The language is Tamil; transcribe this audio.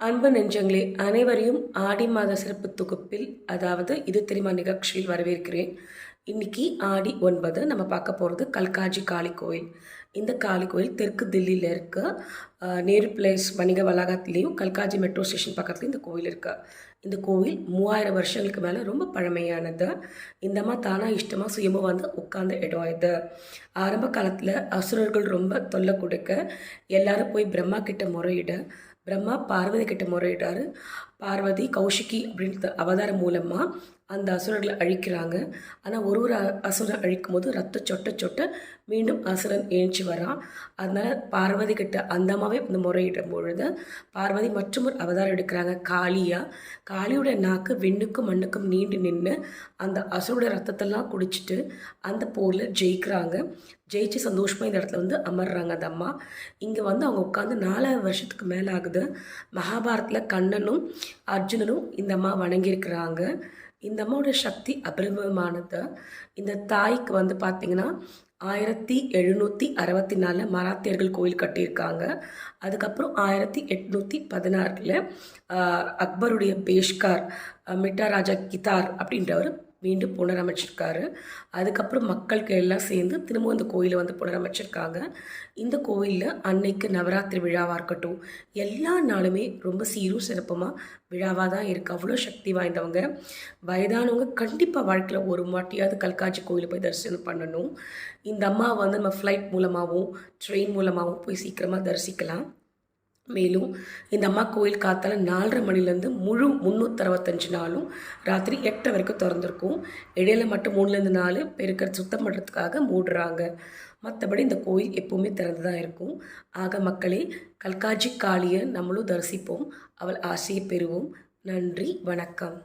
அன்பு நெஞ்சங்களே அனைவரையும் ஆடி மாத சிறப்பு தொகுப்பில் அதாவது இது தெரியுமா நிகழ்ச்சியில் வரவேற்கிறேன். இன்னைக்கு ஆடி 9 நம்ம பார்க்க போகிறது கல்காஜி காளி கோயில். இந்த காளி கோயில் தெற்கு தில்லியில் இருக்க நேரு பிளேஸ் வணிக வளாகத்துலேயும் கல்காஜி மெட்ரோ ஸ்டேஷன் பக்கத்துலேயும் இந்த கோயில் இருக்கு. இந்த கோவில் 3000 வருஷங்களுக்கு மேலே ரொம்ப பழமையானது. இந்தம்மா தானாக இஷ்டமாக சுயமாக வந்து உட்கார்ந்த இடம் இது. ஆரம்ப காலத்தில் அசுரர்கள் ரொம்ப தொல்லை கொடுக்க எல்லாரும் போய் பிரம்மா கிட்ட முறையிட பிரம்மா பார்வதி கிட்ட முறையிட்டாரு. பார்வதி கௌஷிகி அப்படின்ற அவதாரம் மூலமாக அந்த அசுரர்களை அழிக்கிறாங்க. ஆனால் ஒரு அசுரன் அழிக்கும் போது ரத்த சொட்ட சொட்ட மீண்டும் அசுரன் எழுச்சி வரான். அதனால் பார்வதி கிட்ட அந்தமாவே இந்த முறையிடும் பொழுது பார்வதி மற்றும் ஒரு அவதாரம் எடுக்கிறாங்க காளியா. காளியோட நாக்கு விண்ணுக்கும் மண்ணுக்கும் நீண்டு நின்று அந்த அசுரோட ரத்தத்தெல்லாம் குடிச்சிட்டு அந்த போரில் ஜெயிக்கிறாங்க. ஜெயிச்சு சந்தோஷமாக இந்த இடத்துல வந்து அமர்றாங்க அந்த அம்மா. இங்கே வந்து அவங்க உட்காந்து 4000 வருஷத்துக்கு மேலே ஆகுது. மகாபாரத்தில் கண்ணனும் அர்ஜுனனும் இந்த அம்மா வணங்கியிருக்கிறாங்க. இந்த அம்மாவோட சக்தி அபரிமிதமானது. இந்த தாய்க்கு வந்து பார்த்திங்கன்னா 1764 மராத்தியர்கள் கோயில் கட்டியிருக்காங்க. அதுக்கப்புறம் 1816 அக்பருடைய பேஷ்கார் மிட்டா ராஜா கிதார் அப்படின்றவர் மீண்டும் புனரமைச்சிருக்காரு. அதுக்கப்புறம் மக்களுக்கு எல்லாம் சேர்ந்து திரும்ப இந்த கோயிலை வந்து புனரமைச்சிருக்காங்க. இந்த கோயிலில் அன்னைக்கு நவராத்திரி விழாவாக இருக்கட்டும் எல்லா நாளுமே ரொம்ப சீரும் சிறப்புமாக விழாவாக தான் இருக்குது. அவ்வளோ சக்தி வாய்ந்தவங்க. வயதானவங்க கண்டிப்பாக வாழ்க்கையில் ஒரு மாட்டியாவது கல்காட்சி கோயிலை போய் தரிசனம் பண்ணணும். இந்த அம்மா வந்து நம்ம ஃப்ளைட் மூலமாகவும் ட்ரெயின் மூலமாகவும் போய் சீக்கிரமாக தரிசிக்கலாம். மேலும் இந்த அம்மா கோயில் காத்தால 4:30 மணிலேருந்து முழு 365 நாளும் ராத்திரி 8 வரைக்கும் திறந்துருக்கும். இடையில மட்டும் 3லேருந்து 4 பெருக்கிற சுத்தம் பண்ணுறதுக்காக மூடுறாங்க. மற்றபடி இந்த கோயில் எப்போவுமே திறந்து தான் இருக்கும். ஆக மக்களே, கல்காஜி காளியை நம்மளும் தரிசிப்போம், அவள் ஆசையை பெறுவோம். நன்றி, வணக்கம்.